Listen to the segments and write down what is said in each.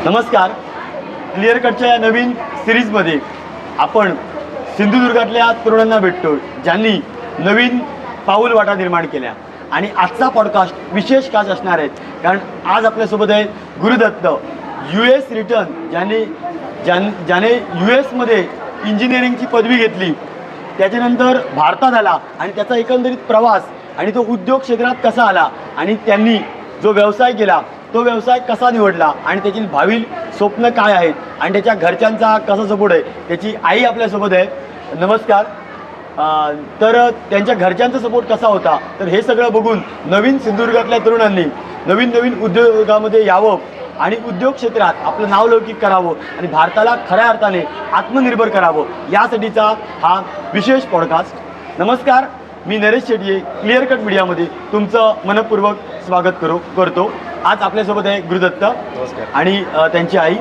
नमस्कार. क्लिअर कटच्या या नवीन सिरीजमध्ये आपण सिंधुदुर्गातल्या तरुणांना भेटतो ज्यांनी नवीन पाऊल वाटा निर्माण केल्या. आणि आजचा पॉडकास्ट विशेष काच असणार आहे कारण आज आपल्यासोबत आहे गुरुदत्त, US रिटर्न, ज्याने US मध्ये इंजिनिअरिंगची पदवी घेतली, त्याच्यानंतर भारतात आला आणि त्याचा एकंदरीत प्रवास आणि तो उद्योग क्षेत्रात कसा आला आणि त्यांनी जो व्यवसाय केला तो व्यवसाय कसा निवडला आणि त्याची भावी स्वप्न काय आहेत आणि त्याच्या घरच्यांचा कसा सपोर्ट आहे, त्याची आई आपल्यासोबत आहे. नमस्कार. तर त्यांच्या घरच्यांचा सपोर्ट कसा होता, तर हे सगळं बघून नवीन सिंधुदुर्गातल्या तरुणांनी नवीन उद्योगामध्ये यावं आणि उद्योग क्षेत्रात आपलं नाव लौकिक करावं आणि भारताला खऱ्या अर्थाने आत्मनिर्भर करावं, यासाठीचा हा विशेष पॉडकास्ट. नमस्कार, मी नरेश शेट्टी, क्लिअर कट मीडियामध्ये तुमचं मनपूर्वक स्वागत करतो. आज आपल्यासोबत आहे गुरुदत्त आणि त्यांची आई.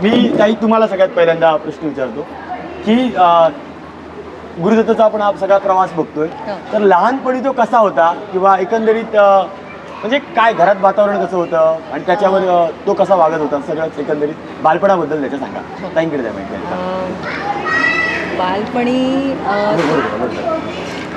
मी ताई तुम्हाला सगळ्यात पहिल्यांदा प्रश्न विचारतो की गुरुदत्ताचा आपण हा सगळा प्रवास बघतोय, तर लहानपणी तो कसा होता किंवा एकंदरीत म्हणजे काय घरात वातावरण कसं होतं आणि त्याच्यावर तो कसा वागत होता, सगळंच एकंदरीत बालपणाबद्दल त्याच्या सांगा. ताईंकडे द्या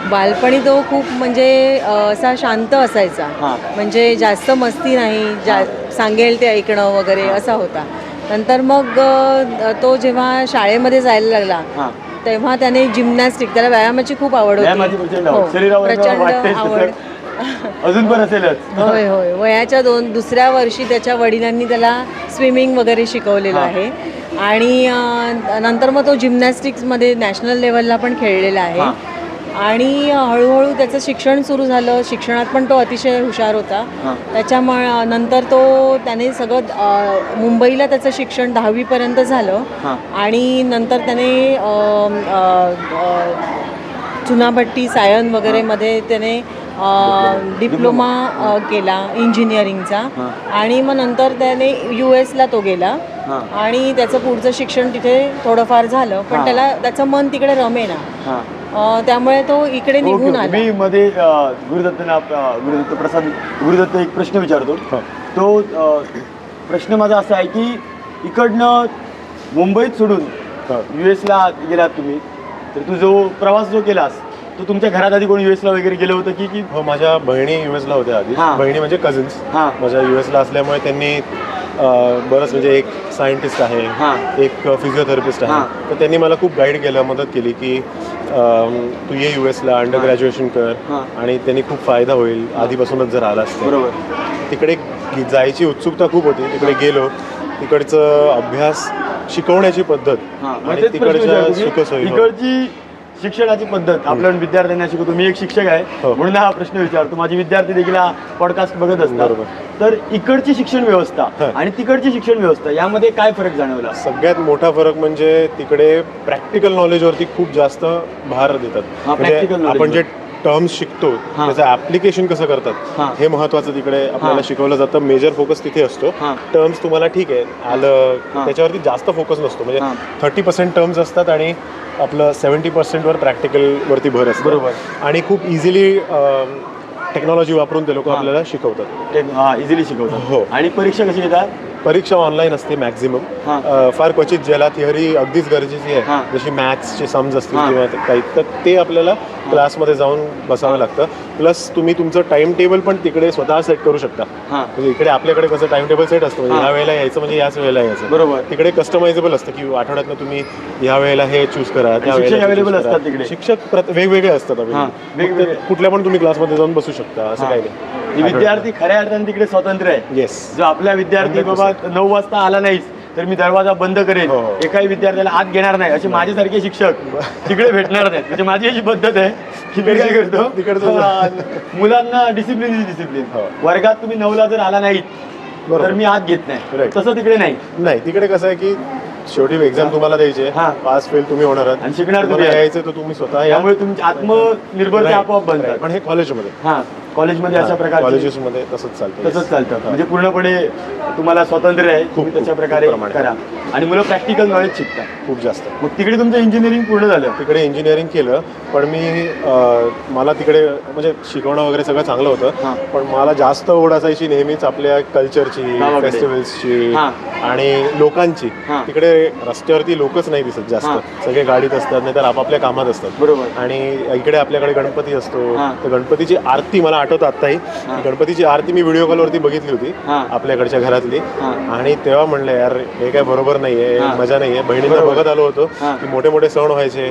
बालपणी तो खूप म्हणजे असा शांत असायचा. म्हणजे जास्त मस्ती नाही, सांगेल ते ऐकणं वगैरे असा होता. नंतर मग तो जेव्हा शाळेमध्ये जायला लागला तेव्हा त्याने जिम्नॅस्टिक, त्याला व्यायामाची खूप आवड होती. प्रचंड आवड अजून पण असेलच. होय होय. वयाच्या दुसऱ्या वर्षी त्याच्या वडिलांनी त्याला स्विमिंग वगैरे शिकवलेलं आहे आणि नंतर मग तो जिम्नॅस्टिक्समध्ये नॅशनल लेवलला पण खेळलेला आहे. आणि हळूहळू त्याचं शिक्षण सुरू झालं. शिक्षणात पण तो अतिशय हुशार होता. त्याच्यामुळे नंतर त्याने सगळं मुंबईला त्याचं शिक्षण 10वीपर्यंत झालं आणि नंतर त्याने चुनाभट्टी सायन वगैरेमध्ये त्याने डिप्लोमा केला इंजिनिअरिंगचा आणि मग नंतर त्याने US ला तो गेला आणि त्याचं पुढचं शिक्षण तिथे थोडंफार झालं, पण त्याचं मन तिकडे रमेना, त्यामुळे तो इकडे निघून आला. मी मध्ये गुरुदत्त एक प्रश्न विचारतो. तो प्रश्न माझा असा आहे की इकडनं मुंबईत सोडून US ला गेलात तुम्ही, तर तू जो प्रवास जो केलास तो तुमच्या घरात आधी कोणी US ला वगैरे गेलं होतं की? हो, माझ्या बहिणी US ला होत्या आधी. बहिणी म्हणजे कझिन्स माझ्या US ला असल्यामुळे त्यांनी बरंच, म्हणजे एक सायंटिस्ट आहे, एक फिजिओथेरपिस्ट आहे, तर त्यांनी मला खूप गाईड केलं, मदत केली की तू ये US ला, अंडर ग्रॅज्युएशन कर आणि त्यांनी खूप फायदा होईल आधीपासूनच जर आलास तर. बरोबर. तिकडे जायची उत्सुकता खूप होती. तिकडे गेलो, तिकडचं अभ्यास, शिकवण्याची पद्धत आणि तिकडच्या सुखसोयी, तिकडची शिक्षणाची पद्धत आपल्या विद्यार्थ्यांना शिकवतो. मी एक शिक्षक आहे म्हणून हा प्रश्न विचारतो. माझे विद्यार्थी देखील हा पॉडकास्ट बघत असतात. तर इकडची शिक्षण व्यवस्था आणि तिकडची शिक्षण व्यवस्था यामध्ये काय फरक जाणवला? सगळ्यात मोठा फरक म्हणजे तिकडे प्रॅक्टिकल नॉलेजवरती खूप जास्त भार देतात. म्हणजे आपण जे टर्म्स शिकतो त्याचं ऍप्लिकेशन कसं करतात हे महत्वाचं तिकडे आपल्याला शिकवलं जातं. मेजर फोकस तिथे असतो. टर्म्स तुम्हाला ठीक आहे आलं, त्याच्यावरती जास्त फोकस नसतो. म्हणजे 30% टर्म्स असतात आणि आपलं 70% वर प्रॅक्टिकल वरती भर असतो. बरोबर. आणि खूप इझिली टेक्नॉलॉजी वापरून ते लोक आपल्याला शिकवतात. इझिली शिकवतात. हो. आणि परीक्षा कशी घेतात? परीक्षा ऑनलाईन असते मॅक्झिमम. फार क्वचित ज्याला थिअरी अगदीच गरजेची आहे, जशी मॅथ्सचे समज असतील किंवा काही, तर ते आपल्याला क्लासमध्ये जाऊन बसावं लागतं. प्लस तुम्ही तुमचं टाइम टेबल पण तिकडे स्वतः सेट करू शकता. म्हणजे इकडे आपल्याकडे कसं टाइम टेबल सेट असतं, म्हणजे ह्या वेळेला यायचं म्हणजे याच वेळेला यायचं. बरोबर. तिकडे कस्टमायझेबल असतं की आठवड्यातनं तुम्ही ह्या वेळेला हे चूज करा, त्या वेळेला अवेलेबल असतात. तिकडे शिक्षक वेगवेगळे असतात. कुठल्या पण तुम्ही क्लासमध्ये जाऊन बसू शकता, असं काही नाही. विद्यार्थी खऱ्या अर्थाने तिकडे स्वतंत्र आहे. येस. जो आपला विद्यार्थी बाबा 9 वाजता आला नाहीस तर मी दरवाजा बंद करेन, एकाही विद्यार्थ्याला आत घेणार नाही, असे माझ्यासारखे शिक्षक तिकडे भेटणार नाहीत. म्हणजे माझी अशी पद्धत आहे की मी काय करतो, तिकडचं मुलांना डिसिप्लिन. वर्गात तुम्ही 9ला जर आला नाहीत तर मी आत घेत नाही. तसं तिकडे नाही. तिकडे कसं आहे की शेवटी एक्झाम तुम्हाला द्यायचे, पास फेल तुम्ही होणार आहात आणि शिकणार तुम्ही यायचं तर तुम्ही स्वतः, त्यामुळे तुमची आत्मनिर्भरता आपोआप बनतात. पण हे कॉलेजमध्ये कॉलेजमध्ये अशा प्रकारे कॉलेजेसमध्ये तसंच चालतं. म्हणजे पूर्णपणे तुम्हाला स्वातंत्र्य आहे, तुम्ही तशा प्रकारे करा. आणि मुलं प्रॅक्टिकल नॉलेज शिकतात खूप जास्त. मग तिकडे तुमचं इंजिनिअरिंग पूर्ण झालं. तिकडे इंजिनिअरिंग केलं, पण मला तिकडे म्हणजे शिकवणं वगैरे सगळं चांगलं होतं, पण मला जास्त ओढ असायची नेहमीच आपल्या कल्चरची, फेस्टिवल्सची आणि लोकांची. तिकडे रस्त्यावरती लोकच नाही दिसत जास्त, सगळे गाडीत असतात नाही तर आपापल्या कामात असतात. बरोबर. आणि इकडे आपल्याकडे गणपती असतो, तर गणपतीची आरती मला आठवतं आत्ताही, गणपतीची आरती मी व्हिडिओ कॉलवरती बघितली होती आपल्याकडच्या घरातली, आणि तेव्हा म्हणलं यार हे काय बरोबर नाहीये, मजा नाहीये. बहिणीला बघत आलो होतो की मोठे मोठे सण व्हायचे,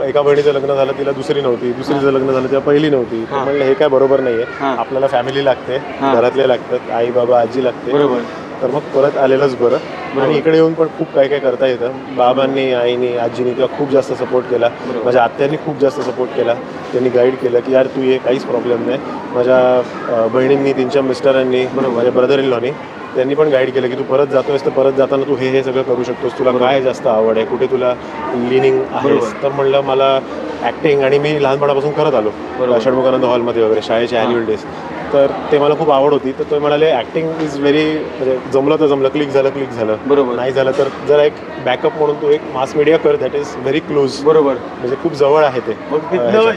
एका बहिणीचं लग्न झालं तिला दुसरी नव्हती, दुसरीचं लग्न झालं तेव्हा पहिली नव्हती. म्हणलं हे काय बरोबर नाहीये, आपल्याला फॅमिली लागते, घरातले लागतात, आई बाबा आजी लागते, बरोबर. तर मग परत आलेलंच बरं. आणि इकडे येऊन पण खूप काय काय करता येतं. बाबांनी, आईनी, आजीनी तेव्हा खूप जास्त सपोर्ट केला, माझ्या आत्यांनी खूप जास्त सपोर्ट केला. त्यांनी गाईड केलं की यार तू ये, काहीच प्रॉब्लेम नाही. माझ्या बहिणींनी, त्यांच्या मिस्टरांनी, माझ्या ब्रदर इन लॉनी, त्यांनी पण गाईड केलं की तू परत जातोयस तर परत जाताना तू हे सगळं करू शकतोस, तुला काय जास्त आवड आहे, कुठे तुला लिनिंग आहेस. तर म्हणलं मला ॲक्टिंग, आणि मी लहानपणापासून करत आलो षण्मुखानंद हॉलमध्ये वगैरे शाळेचे ॲन्युअल डेज, तर ते मला खूप आवड होती. तर ते म्हणाले ॲक्टिंग इज व्हेरी, म्हणजे जमलं तर जमलं, क्लिक झालं, बरोबर. नाही झालं तर जरा एक बॅकअप म्हणून तू एक मास मीडिया कर, दॅट इज व्हेरी क्लोज, बरोबर, म्हणजे खूप जवळ आहे ते. मग तिथलं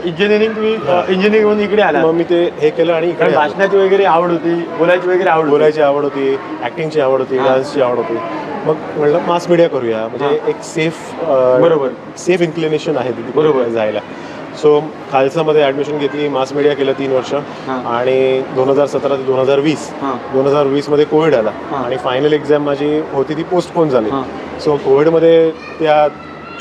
इंजिनिअरिंग तुम्ही इंजिनिअरिंग म्हणून इकडे आला. मग मी ते हे केलं, आणि इकडे भाषणाची वगैरे आवड होती, बोलायची आवड होती, ॲक्टिंगची आवड होती, डान्सची आवड होती. मग म्हटलं मास मीडिया करूया, म्हणजे एक सेफ इन्क्लिनेशन आहे तिथे बरोबर जायला. सो खालसामध्ये ॲडमिशन घेतली, मास मीडिया केलं 3 वर्ष, आणि 2017 ते 2020 मध्ये कोविड आला, आणि फायनल एक्झाम माझी होती ती पोस्टपोन झाली. सो कोविडमध्ये त्या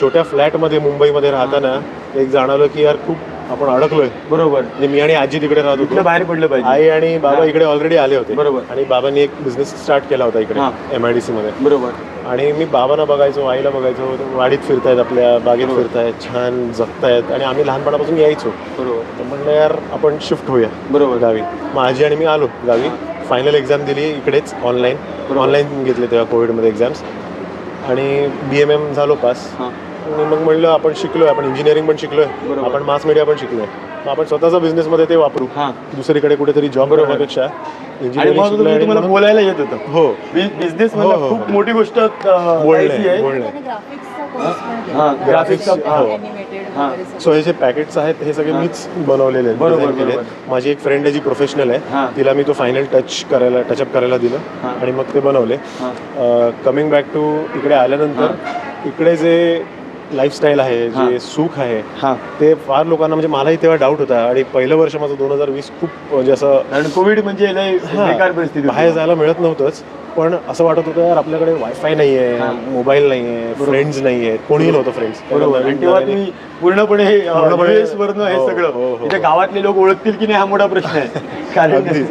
छोट्या फ्लॅटमध्ये मुंबईमध्ये राहताना एक जाणवलं की यार खूप आपण अडकलोय, बरोबर. म्हणजे मी आणि आजी तिकडे राहत होतो, बाहेर पडलं पाहिजे. आई आणि बाबा इकडे ऑलरेडी आले होते, बरोबर. आणि बाबांनी एक बिझनेस स्टार्ट केला होता इकडे MIDC मध्ये, बरोबर. आणि मी बाबांना बघायचो, आईला बघायचो, वाडीत फिरतायत, आपल्या बागेत फिरतायत, छान जगतायत, आणि आम्ही लहानपणापासून यायचो, बरोबर. तर म्हणलं यार आपण शिफ्ट होऊया, बरोबर, गावी. मग आजी आणि मी आलो गावी. फायनल एक्झाम दिली इकडेच, ऑनलाईन घेतले तेव्हा कोविडमध्ये एक्झाम्स, आणि BMM झालो पास. आणि मग म्हणलं आपण शिकलोय, आपण इंजिनिअरिंग पण शिकलोय, आपण मास मीडिया पण शिकलोय, मग आपण स्वतःचा बिझनेसमध्ये ते वापरू, दुसरीकडे कुठेतरी जॉब करण्यापेक्षा. तुम्हाला बोलायला येत होतं. हो, बिझनेस खूप मोठी गोष्ट सो हे जे पॅकेट्स आहेत हे सगळे मीच बनवलेले आहेत. माझी एक फ्रेंड आहे जी प्रोफेशनल आहे, तिला मी तो फायनल टचअप करायला दिलं, आणि मग ते बनवले. कमिंग बॅक टू इकडे आल्यानंतर, इकडे जे लाईफस्टाईल आहे, जे सुख आहे, ते फार लोकांना, म्हणजे मलाही तेव्हा डाऊट होता. आणि पहिलं वर्ष माझं 2020 खूप म्हणजे असं कोविड म्हणजे बेकार परिस्थिती, बाहेर जायला मिळत नव्हतंच, पण असं वाटत होतं यार आपल्याकडे वायफाय नाहीये, मोबाईल नाहीये, फ्रेंड्स नाहीये, कोणीही नव्हतं फ्रेंड्स, बरोबर. आणि तेव्हा तुम्ही पूर्णपणे हे सगळं इथे गावातले लोक ओळखतील की नाही हा मोठा प्रश्न आहे.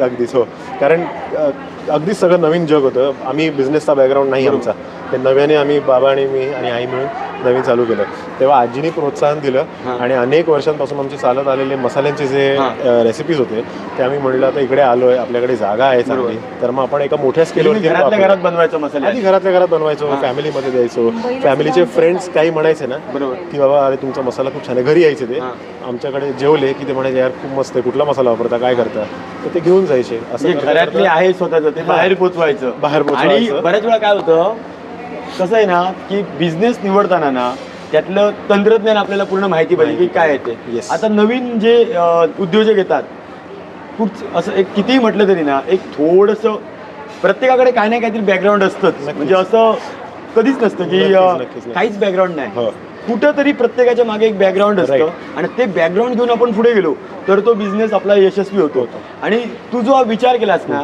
अगदीच हो, कारण अगदीच सगळं नवीन जग होतं. आम्ही बिझनेसचा बॅकग्राऊंड नाही आमचा, ते नव्याने आम्ही, बाबा आणि मी आणि आई मिळून नवीन चालू केलं. तेव्हा आजीने प्रोत्साहन दिलं, आणि अनेक वर्षांपासून आमचे चालत आलेले मसाल्यांचे जे रेसिपीज होते ते आम्ही म्हणलं आता इकडे आलोय, आपल्याकडे जागा आहे चांगली, तर मग आपण एका मोठ्या स्केलवरती घरात बनवायचं मसाले, आधी घरातल्या घरात बनवायचो, फॅमिलीमध्ये द्यायचो. फॅमिलीचे फ्रेंड्स काही म्हणायचे ना, बरोबर, की बाबा अरे तुमचा मसाला खूप छान आहे, घरी यायचे ते आमच्याकडे जेवले की ते म्हणायचे यार खूप मस्त आहे, कुठला मसाला वापरता, काय करता, तर ते घेऊन जायचे. असं घरातले आहे स्वतःचं ते बाहेर पोचवायचं. आणि बऱ्याच वेळा काय होतं, कसं आहे ना, की बिझनेस निवडताना ना त्यातलं तंत्रज्ञान आपल्याला पूर्ण माहिती पाहिजे की काय येते. आता नवीन जे उद्योजक येतात, खूप असं एक कितीही म्हटलं तरी ना, एक थोडंसं प्रत्येकाकडे काय नाही काहीतरी बॅकग्राऊंड असतंच. म्हणजे असं कधीच नसतं की काहीच बॅकग्राऊंड नाही, कुठं तरी प्रत्येकाच्या मागे एक बॅकग्राऊंड असतं, आणि ते बॅकग्राऊंड घेऊन आपण पुढे गेलो तर तो बिझनेस आपला यशस्वी होतो. आणि तू जो विचार केलास ना,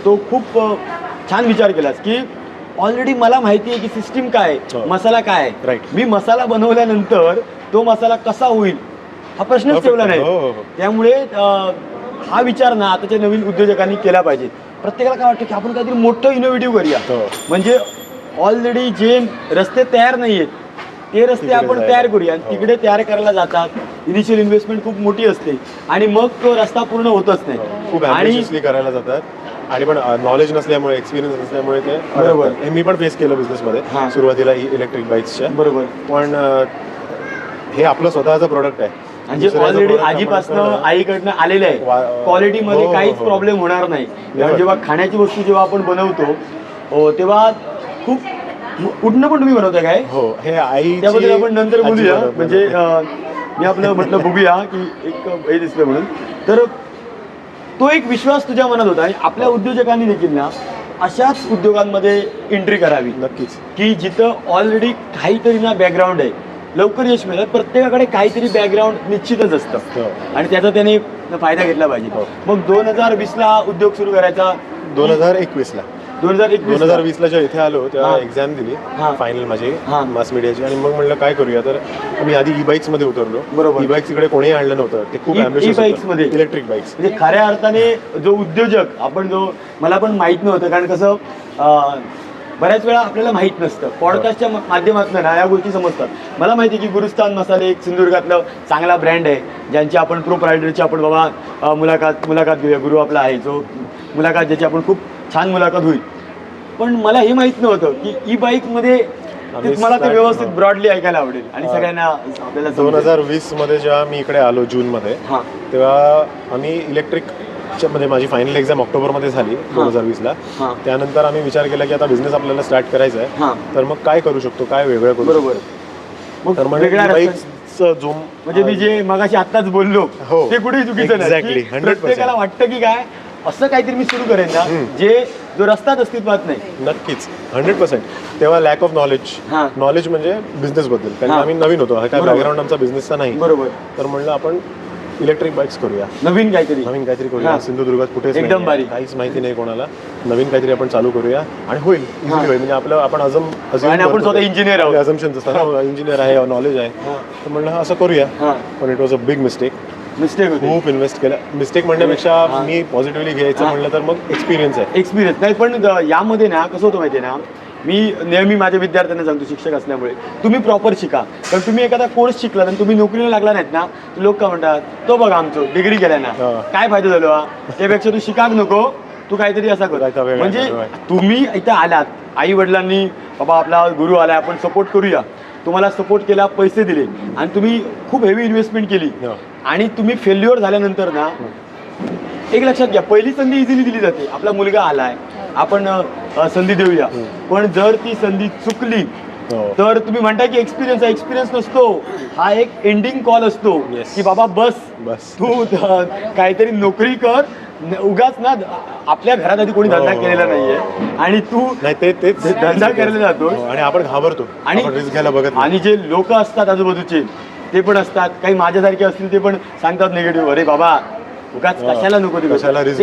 तो खूप छान विचार केलास की ऑलरेडी मला माहिती आहे की सिस्टीम काय, मसाला काय, मी मसाला बनवल्यानंतर तो मसाला कसा होईल हा प्रश्नच ठेवला नाही. त्यामुळे हा विचार ना आताच्या नवीन उद्योजकांनी केला पाहिजे. प्रत्येकाला काय वाटतं की आपण काहीतरी मोठं इनोव्हेटिव्ह करूया, म्हणजे ऑलरेडी जे रस्ते तयार नाही आहेत ते रस्ते आपण तयार करूया, आणि तिकडे तयार करायला जातात. इनिशियल इन्व्हेस्टमेंट खूप मोठी असते, आणि मग तो रस्ता पूर्ण होतच नाही, खूप ॲम्बिशियसली करायला जातात. आणि पण नॉलेज नसल्यामुळे, एक्सपिरियन्स नसल्यामुळे ते, बरोबर, हे मी पण फेस केलं बिझनेसमध्ये सुरुवातीला इलेक्ट्रिक बाईक्सच्या, बरोबर. पण हे आपलं स्वतःचं प्रोडक्ट आहे, म्हणजे ऑलरेडी आजीपासनं आईकडनं आलेलं आहे, क्वालिटीमध्ये काहीच प्रॉब्लेम होणार नाही. जेव्हा खाण्याची वस्तू जेव्हा आपण बनवतो तेव्हा खूप उठणं पण तुम्ही बनवताय काय? हो, हे आई त्याबद्दल आपण नंतर बोलूया. म्हणजे मी आपलं म्हटलं बघूया की एक हे दिसतंय म्हणून. तर तो एक विश्वास तुझ्या मनात होता आणि आपल्या उद्योजकांनी देखील ना अशाच उद्योगांमध्ये एंट्री करावी. नक्कीच. की जिथं ऑलरेडी काहीतरी ना बॅकग्राऊंड आहे, लवकर यश मिळेल. प्रत्येकाकडे काहीतरी बॅकग्राऊंड निश्चितच असतं आणि त्याचा त्याने फायदा घेतला पाहिजे. मग 2020ला उद्योग सुरू करायचा. 2021ला 2020ला जेव्हा इथे आलो तेव्हा एक्झाम दिली फायनल माझी मास मीडियाची आणि मग म्हणलं काय करूया. तर आम्ही आधी ई बाईक्स मध्ये उतरलो. बरोबर. ई बाईक्स इकडे कोणीही आणलं नव्हतं. ते खूप ई बाईक्स मध्ये इलेक्ट्रिक बाईक्स म्हणजे खऱ्या अर्थाने जो उद्योजक आपण मला पण माहित नव्हतं. कारण कसं बऱ्याच वेळा आपल्याला माहित नसतं. पॉडकास्टच्या माध्यमातून ना या गोष्टी समजतात. मला माहिती आहे की गुरुस्थान मसाले एक सिंधुदुर्गातलं चांगला ब्रँड आहे, ज्यांची आपण प्रोप्रायटरची आपण बाबा मुलाखत घेऊया. गुरु आपला आहे जो मुलाखत, ज्याची आपण खूप छान मुलाखत होईल. पण मला हे माहित नव्हतं की ई बाईक मध्ये मला ते व्यवस्थित ब्रॉडली ऐकायला आवडेल आणि सगळ्यांना आपल्याला 2020 मध्ये जेव्हा मी इकडे आलो जून मध्ये, तेव्हा आम्ही इलेक्ट्रिक मध्ये माझी फायनल एक्झाम ऑक्टोबरमध्ये झाली 2020ला. त्यानंतर आम्ही विचार केला की आता बिझनेस आपल्याला स्टार्ट करायचा आहे, तर मग काय करू शकतो, काय वेगळं करू. बरोबर. तर मग जो म्हणजे मी जे मगाशी आत्ताच बोललो ते कुठेही चुकीचं नाही. एक्झॅक्टली 100%. प्रत्येकाला वाटतं की काय असं काहीतरी मी सुरू करेन ना जो रस्ताच अस्तित्वात नाही. नक्कीच 100%. तेव्हा लॅक ऑफ नॉलेज म्हणजे बिझनेस बद्दल, कारण आम्ही नवीन होतो. हा काय बॅकग्राऊंड आमचा बिझनेसचा नाही. बरोबर. तर म्हणलं आपण इलेक्ट्रिक बाईक्स करूया, नवीन काहीतरी करूया. सिंधुदुर्गात कुठेच एकदम भारी, काहीच माहिती नाही कोणाला. नवीन काहीतरी आपण चालू करूया आणि होईल, इझिली होईल. म्हणजे आपण आपण स्वतः इंजिनियर आहोत, अझम्पन्स असतात, इंजिनियर आहे, नॉलेज आहे. तर म्हणलं असं करूया. पण it was a big mistake. खूप इन्व्हेस्ट केलं. मिस्टेक म्हणण्यापेक्षा मी पॉझिटिव्हली घ्यायचं म्हणलं तर मग एक्सपिरियन्स नाही. पण यामध्ये ना कसं होतं माहिती आहे ना, मी नेहमी माझ्या विद्यार्थ्यांना सांगतो, शिक्षक असल्यामुळे तुम्ही प्रॉपर शिका. कारण तुम्ही एखादा कोर्स शिकला आणि तुम्ही नोकरीला लागला नाहीत ना, लोक काय म्हणतात, तो बघा आमचं डिग्री केल्या ना, काय फायदा झालो. त्यापेक्षा तू शिकाक नको, तू काहीतरी असा कर. म्हणजे तुम्ही इथं आलात, आई वडिलांनी बाबा आपला गुरु आलाय, आपण सपोर्ट करूया, तुम्हाला सपोर्ट केला, पैसे दिले आणि तुम्ही खूप हेवी इन्व्हेस्टमेंट केली आणि तुम्ही फेल्युअर झाल्यानंतर ना, एक लक्षात घ्या, पहिली संधी इझिली दिली जाते. आपला मुलगा आलाय, आपण संधी देऊया. पण जर ती संधी चुकली तर तुम्ही म्हणताय की एक्सपिरियन्स नसतो. हा एक एंडिंग कॉल असतो की बाबा बस तू काहीतरी नोकरी कर. उगाच ना आपल्या घरात आधी कोणी धंदा केलेला नाहीये आणि तू धंदा करायला जातो आणि आपण घाबरतो आणि रिस्क घ्यायला बघत. आणि जे लोक असतात आजूबाजूचे ते पण असतात, काही माझ्यासारखे असतील ते पण सांगतात निगेटिव्ह, अरे बाबा उगाच कशाला नको ते,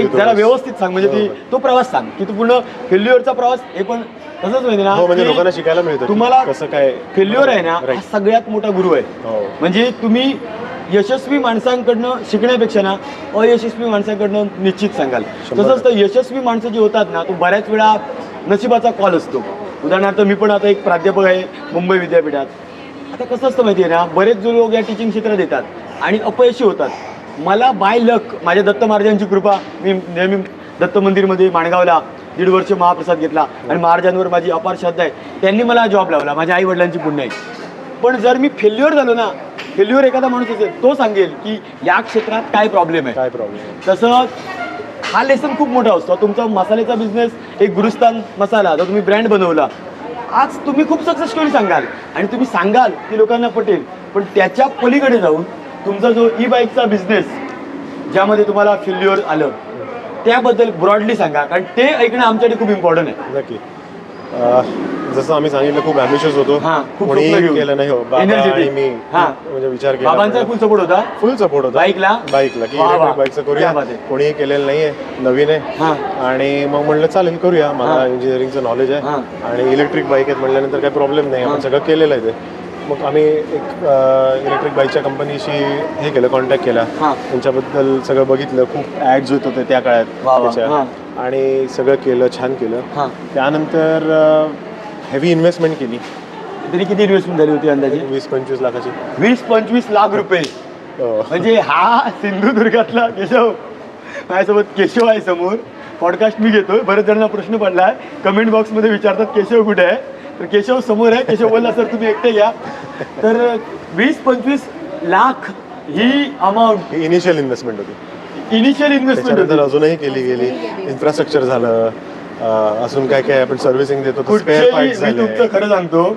जरा व्यवस्थित सांग. म्हणजे तो प्रवास सांग की तू पूर्ण फेल्युअरचा प्रवास. हे पण तसंच माहिती ना, म्हणजे लोकांना शिकायला मिळतं तुम्हाला कसं काय. फेल्युअर आहे ना, हा सगळ्यात मोठा गुरु आहे. म्हणजे तुम्ही यशस्वी माणसांकडनं शिकण्यापेक्षा ना अयशस्वी माणसांकडनं निश्चित सांगाल. तसंच तर यशस्वी माणसं जी होतात ना, तो बऱ्याच वेळा नशिबाचा कॉल असतो. उदाहरणार्थ मी पण आता एक प्राध्यापक आहे मुंबई विद्यापीठात. आता कसं असतं माहिती आहे ना, बरेच जो लोक या टीचिंग क्षेत्रात येतात आणि अपयशी होतात. मला बाय लक, माझ्या दत्त महाराजांची कृपा, मी नेहमी दत्त मंदिरमध्ये माणगावला 1.5 वर्ष महाप्रसाद घेतला आणि महाराजांवर माझी अपार श्रद्धा आहे. त्यांनी मला जॉब लावला, माझ्या आई वडिलांची पुण्य आहे. पण जर मी फेल्युअर झालो ना, फेल्युअर एखादा माणूस असेल तो सांगेल की या क्षेत्रात काय प्रॉब्लेम आहे. तसं हा लेसन खूप मोठा असतो. तुमचा मसाल्याचा बिझनेस, एक गुरुस्थान मसाला जर तुम्ही ब्रँड बनवला, आज तुम्ही खूप सक्सेसफुली सांगाल आणि तुम्ही सांगाल की लोकांना पटेल. पण त्याच्या पलीकडे जाऊन तुमचा जो ई बाईकचा बिझनेस, ज्यामध्ये तुम्हाला फेल्युअर आलं, त्याबद्दल ब्रॉडली सांगा. कारण ते ऐकणं आमच्यासाठी खूप इम्पॉर्टंट आहे. नक्की. जसं आम्ही सांगितलं, खूप ॲम्बिशियस होतो, कोणी केलं नाही. मी म्हणजे विचार केला, बाबांचा फुल सपोर्ट होता बाईकला की बाईकचं करूया. कोणीही केलेलं नाहीये, नवीन आहे. आणि मग म्हणलं चालेल करूया. मला इंजिनिअरिंगचं नॉलेज आहे आणि इलेक्ट्रिक बाईक आहेत म्हटल्यानंतर काही प्रॉब्लेम नाही, आपण सगळं केलेलं आहे ते. मग आम्ही एक इलेक्ट्रिक बाईकच्या कंपनीशी हे केलं, कॉन्टॅक्ट केला, त्यांच्याबद्दल सगळं बघितलं. खूप ॲड्स होत होते त्या काळात आणि सगळं केलं, छान केलं. त्यानंतर हेवी इन्व्हेस्टमेंट केली. तरी किती इन्व्हेस्टमेंट झाली होती अंदाजे? 20-25 लाखाची. 20-25 लाख रुपये. म्हणजे हा सिंधुदुर्गातला केशव, माझ्यासोबत केशव आहे समोर. पॉडकास्ट मी घेतोय. बरेच जणांना प्रश्न पडलाय, कमेंट बॉक्समध्ये विचारतात केशव कुठे आहे, तर केशव समोर आहे. केशव बोलला सर तुम्ही एकटे घ्या. तर 20-25 लाख ही अमाऊंट इनिशियल इन्व्हेस्टमेंट होती. इनिशियल इन्व्हेस्टमेंट अजूनही केली गेली. इन्फ्रास्ट्रक्चर झालं, अजून काय काय आपण सर्व्हिसिंग देतो तर spare कुठचेही parts मी झाले. तुमचं खरं सांगतो,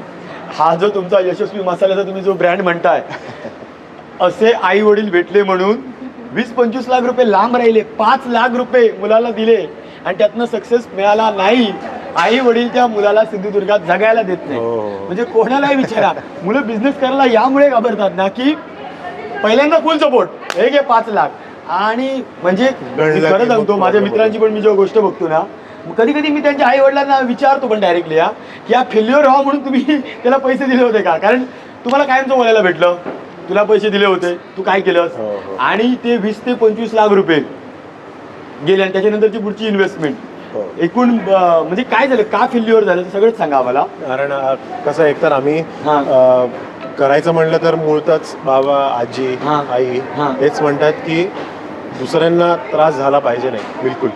हा जो तुमचा यशस्वी मसाल्याचा तुम्ही जो ब्रँड म्हणताय, असे आई वडील भेटले म्हणून 20-25 लाख रुपये लांब राहिले, 5 लाख रुपये मुलाला दिले आणि त्यातनं सक्सेस मिळाला नाही. आई वडील त्या मुलाला सिंधुदुर्गात जगायला देत नाही. हो. म्हणजे कोणालाही विचारा, मुलं बिझनेस करायला यामुळे घाबरतात ना की पहिल्यांदा फुल सपोर्ट, हे घे 5 लाख. आणि म्हणजे मी खरं सांगतो, माझ्या मित्रांची पण मी जेव्हा गोष्ट बघतो ना, कधी कधी मी त्यांच्या आई वडिलांना विचारतो पण डायरेक्टली, की हा फेल्युअर व्हावं म्हणून तुम्ही त्याला पैसे दिले होते का? कारण तुम्हाला कायमचं बोलायला भेटलं, तुला पैसे दिले होते, तू काय केलंस? आणि ते 20 ते 25 लाख रुपये गेले आणि त्याच्यानंतरची पुढची इन्व्हेस्टमेंट एकूण म्हणजे काय झालं, का फेल्युअर झालं, सगळंच सांगा आम्हाला. कारण कसं एकतर आम्ही करायचं म्हणलं तर मुळतच बाबा आजी आई हेच म्हणतात की दुसऱ्यांना त्रास झाला पाहिजे नाही बिलकुल.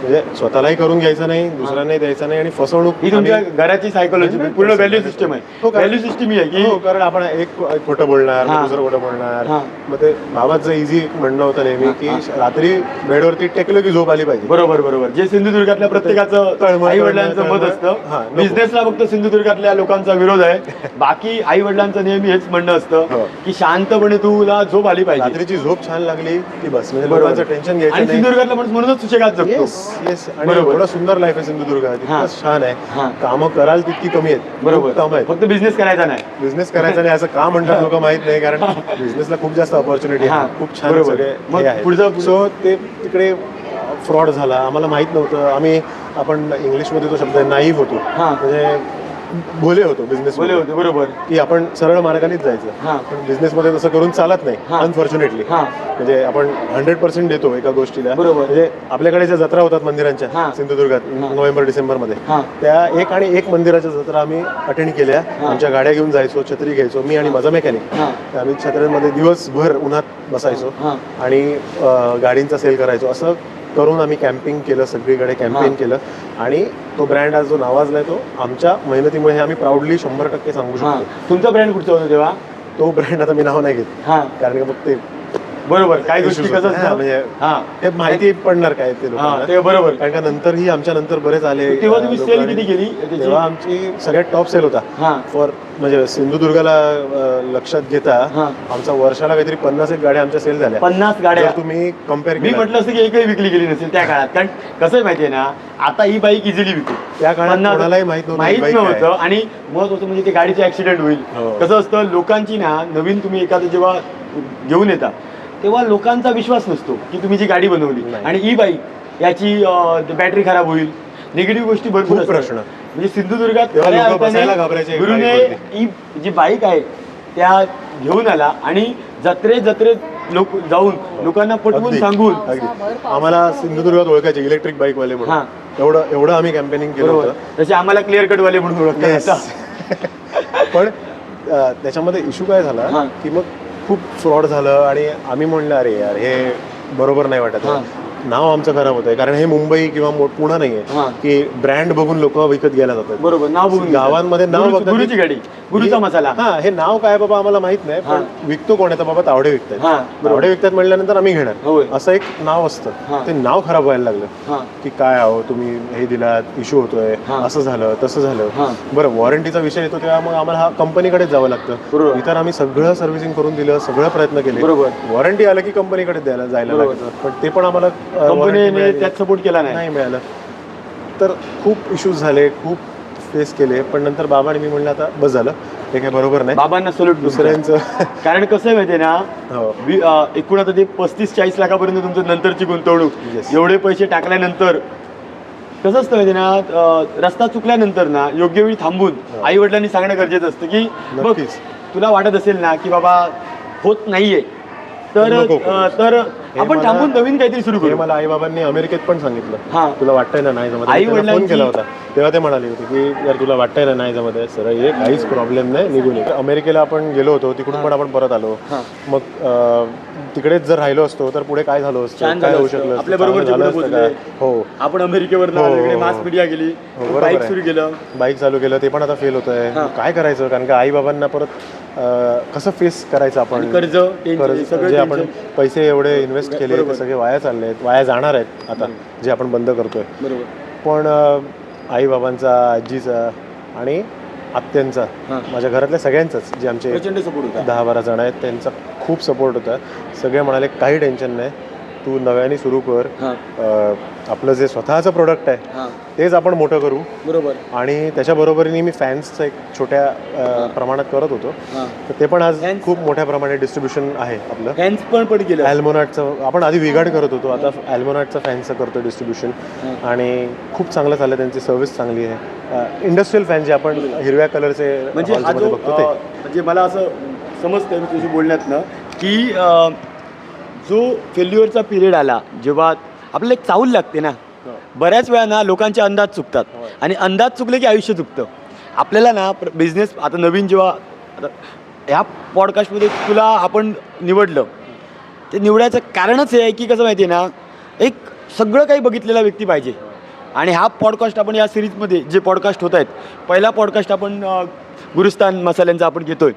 म्हणजे स्वतःलाही करून घ्यायचं नाही, दुसऱ्यांनाही द्यायचं नाही आणि फसवणूक ही तुमच्या घराची सायकोलॉजी पूर्ण व्हॅल्यू सिस्टम आहे. व्हॅल्यू सिस्टम ही आहे की कारण आपण एक खोटं बोलणार दुसरं खोटं बोलणार. मग ते बाबाचं इझी म्हणणं होतं नेहमी की रात्री बेडवरती टेकलं की झोप आली पाहिजे. बरोबर बरोबर. जे सिंधुदुर्गातल्या प्रत्येकाचं आई वडिलांचं मत असतं. बिझनेसला फक्त सिंधुदुर्गातल्या लोकांचा विरोध आहे, बाकी आई वडिलांचं नेहमी हेच म्हणणं असतं की शांतपणे तुला झोप आली पाहिजे, रात्रीची झोप छान लागली की बस, म्हणजे लोकांचं टेन्शन घ्यायचं आणि नाही. सिंधुदुर्गातला माणूस म्हणूनच सुशेगात जगतो. येस, आणि एवढं सुंदर लाईफ आहे सिंधुदुर्गात, इतकं छान आहे. कामं कराल तितकी कमी आहेत. बरोबर, काम आहे, फक्त बिझनेस करायचा नाही. बिझनेस करायचा नाही असं का म्हणतात लोक माहित नाही, कारण बिझनेसला खूप जास्त ऑपॉर्च्युनिटी आहे, खूप छान सगळे हे आहे. सो ते तिकडे फ्रॉड झाला, आम्हाला माहित नव्हतं. आपण इंग्लिशमध्ये तो शब्द नाईव्ह होतो, म्हणजे भोले होतो बिझनेस बोले होते. बरोबर, की आपण सरळ मार्गानेच जायचं. पण बिझनेसमध्ये तसं करून चालत नाही अनफॉर्च्युनेटली. म्हणजे आपण 100% देतो एका गोष्टीला. म्हणजे आपल्याकडे ज्या जत्रा होतात मंदिरांच्या सिंधुदुर्गात नोव्हेंबर-डिसेंबर मध्ये, त्या एक मंदिराच्या जत्रा आम्ही अटेंड केल्या. आमच्या गाड्या घेऊन जायचो, छत्री घ्यायचो, मी आणि माझा मेकॅनिक. आम्ही छत्र्यांमध्ये दिवसभर उन्हात बसायचो आणि गाडींचा सेल करायचो. असं करून आम्ही कॅम्पिंग केलं, सगळीकडे कॅम्पेन केलं आणि तो ब्रँड आज जो नावाजलाय तो आमच्या मेहनतीमुळे आम्ही प्राऊडली 100% सांगू शकतो. तुमचा ब्रँड कुठचा होता तेव्हा? तो ब्रँड आता मी नाव नाही घेत, कारण की मग ते बरोबर काय गोष्टी कसं म्हणजे ते माहिती पडणार काय ते लोकांना. ते बरोबर, कारण का नंतर ही आमच्या नंतर बरेच आले. तेव्हा तुम्ही सेल किती केली? तेव्हा आमची सगळ्यात टॉप सेल होता फॉर, म्हणजे सिंधुदुर्गाला लक्षात घेता आमचा वर्षाला काहीतरी 50 गाड्या आमच्या सेल झाल्या. 50 गाड्या तुम्ही कम्पेअर मी म्हटलं असतं की एकही विकली गेली नसेल त्या काळात. कारण कसं आहे माहितीये ना, आता ही बाईक इझिली विकू, त्या काळात कोणालाही माहित नव्हतं. आणि महत्वाचं म्हणजे ते गाडीचे ऍक्सिडेंट होईल. कसं असतं, लोकांची ना नवीन तुम्ही एखादं जेव्हा घेऊन येता तेव्हा लोकांचा विश्वास नसतो की तुम्ही जी गाडी बनवली आणि ई बाईक याची बॅटरी खराब होईल, निगेटिव्ह गोष्टी भरपूर प्रश्न. म्हणजे सिंधुदुर्गात गुरुने ही जी बाईक आहे त्या घेऊन आला आणि जत्रेत लोक जाऊन लोकांना पटवून सांगून आम्हाला सिंधुदुर्गात ओळखायचे इलेक्ट्रिक बाईक वाले म्हणून. एवढं आम्ही कॅम्पेनिंग केलं होतं. तसे आम्हाला क्लिअर कट वाले म्हणून ओळखतात. पण त्याच्यामध्ये इश्यू काय झाला की मग खूप फ्रॉड झालं आणि आम्ही म्हणलं अरे यार हे बरोबर नाही वाटत. नाव आमचं खराब होतंय, कारण हे मुंबई किंवा पुणे नाहीये की ब्रँड बघून लोक विकत घ्यायला जातात. बरोबर, नाव बघून गावांमध्ये नाव बघतात, गुरुची गाडी, गुरुचा मसाला. हे नाव काय बाबा आम्हाला माहित नाही, पण विकतो कोण आहे बाबा, तावडे विकतात. तावडे विकतात म्हणल्यानंतर आम्ही घेणार, असं एक नाव असतं. ते नाव खराब व्हायला लागलं की काय आहो तुम्ही हे दिलात, इश्यू होतोय, असं झालं तसं झालं. बरं, वॉरंटीचा विषय येतो तेव्हा मग आम्हाला कंपनीकडे जावं लागतं. इतर आम्ही सगळं सर्व्हिसिंग करून दिलं, सगळं प्रयत्न केले. वॉरंटी आलं की कंपनीकडे जायला लागतं, पण ते पण आम्हाला कंपनीने त्यात सपोर्ट केला नाही मिळालं. तर खूप इश्यूज झाले, खूप फेस केले. पण नंतर बाबांनी मी म्हणलं आता बस झालं, हे काय बरोबर नाही. बाबांना सल्यूट दुसऱ्यांचं. कारण कसं आहे माहितीये ना, एकूण आता ते 35-40 लाखापर्यंत तुमचं नंतरची गुंतवणूक, एवढे पैसे टाकल्यानंतर कसं असतं माहिती ना, रस्ता चुकल्यानंतर ना योग्य वेळी थांबून आई वडिलांनी सांगणं गरजेचं असतं की बघ तुला वाटत असेल ना की बाबा होत नाहीये तर आपण थांबून नवीन काहीतरी सुरू करू. मला आई बाबांनी अमेरिकेत पण सांगितलं, तुला वाटतंय ना नाही जमत. आई वडिलांनी फोन केला होता तेव्हा ते म्हणाले होते की यार तुला वाटतंय ना नाही जमत आहे, सर ये काहीच प्रॉब्लेम नाही, निघून ये. अमेरिकेला आपण गेलो होतो, तिकडून पण आपण परत आलो. मग तिकडेच जर राहिलो असतो तर पुढे काय झालं असतं, काय होऊ शकलं आपल्या बरोबर. हो, आपण अमेरिकेवर मास मीडिया गेली, बाईक सुरू केलं, बाईक चालू केलं, ते पण आता फेल होत आहे. काय करायचं, कारण का आई बाबांना परत कसं फेस करायचं आपण, कर्ज जे आपण पैसे एवढे इन्व्हेस्ट केले ते सगळे वाया चालले आहेत, वाया जाणार आहेत आता जे आपण बंद करतोय. पण आई बाबांचा, आजीचा आणि आत्यांचा, माझ्या घरातल्या सगळ्यांचाच, जे आमचे प्रचंड सपोर्ट होता. 10-12 जण आहेत, त्यांचा खूप सपोर्ट होता. सगळे म्हणाले काही टेन्शन नाही, तू नव्याने सुरू कर, आपलं जे स्वतःचं प्रोडक्ट आहे तेच आपण मोठं करू. बरोबर. आणि त्याच्याबरोबरीने मी फॅन्सचं एक छोट्या प्रमाणात करत होतो, तर ते पण आज खूप मोठ्या प्रमाणात डिस्ट्रीब्युशन आहे आपलं. फॅन्स पण केलं. ॲल्मोनाटचं आपण आधी विगाड करत होतो, आता ॲल्मोनाटचं फॅन्सचं करतो डिस्ट्रीब्युशन, आणि खूप चांगलं चाललं. त्यांची सर्व्हिस चांगली आहे. इंडस्ट्रियल फॅन जे आपण हिरव्या कलरचे म्हणजे बघतो ते, म्हणजे मला असं समजतं तुझी बोलण्यातनं की जो फेल्युअरचा पिरियड आला, जेव्हा आपल्याला एक चाहूल लागते ना, बऱ्याच वेळा ना लोकांचे अंदाज चुकतात, आणि अंदाज चुकले की आयुष्य चुकतं. आपल्याला ना बिझनेस आता नवीन, जेव्हा आता ह्या पॉडकास्टमध्ये तुला आपण निवडलं, ते निवडायचं कारणच हे आहे की कसं माहिती आहे ना, एक सगळं काही बघितलेला व्यक्ती पाहिजे. आणि हा पॉडकास्ट आपण या सिरीजमध्ये जे पॉडकास्ट होत आहेत, पहिला पॉडकास्ट आपण गुरुस्थान मसाल्यांचा आपण घेतोय,